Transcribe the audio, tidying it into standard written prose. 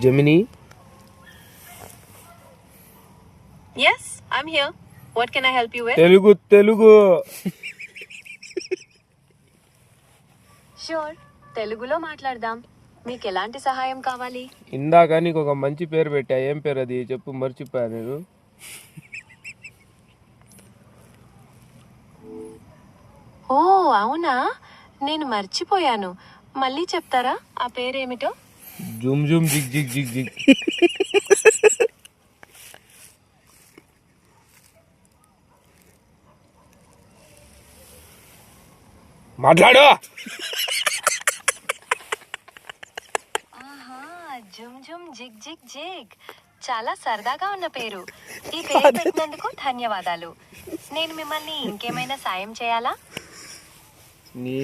Gemini. Yes, I'm here. What can I help you with? Telugu Sure. తెలుగులో మాట్లాడదాం. మీకు ఎలాంటి సహాయం కావాలి? ఇందాక నీకు ఒక మంచి పేరు పెట్టా, ఏం పేరు అది చెప్పు, మర్చిపోయా నేను. ఓ అవునా, నేను మర్చిపోయాను. మళ్ళీ చెప్తారా ఆ పేరేమిటో? జుమ్ జుమ్ జిగ్ జిగ్ జిగ్ జిగ్. మాట్లాడు. ఆహా, జుమ్ జుమ్ జిగ్ జిగ్ జిగ్. చాలా సరదాగా ఉన్న పేరు. ఈ పేరు పెట్టినందుకు ధన్యవాదాలు. నేను మిమ్మల్ని ఇంకేమైనా సాయం చేయాలా? నీ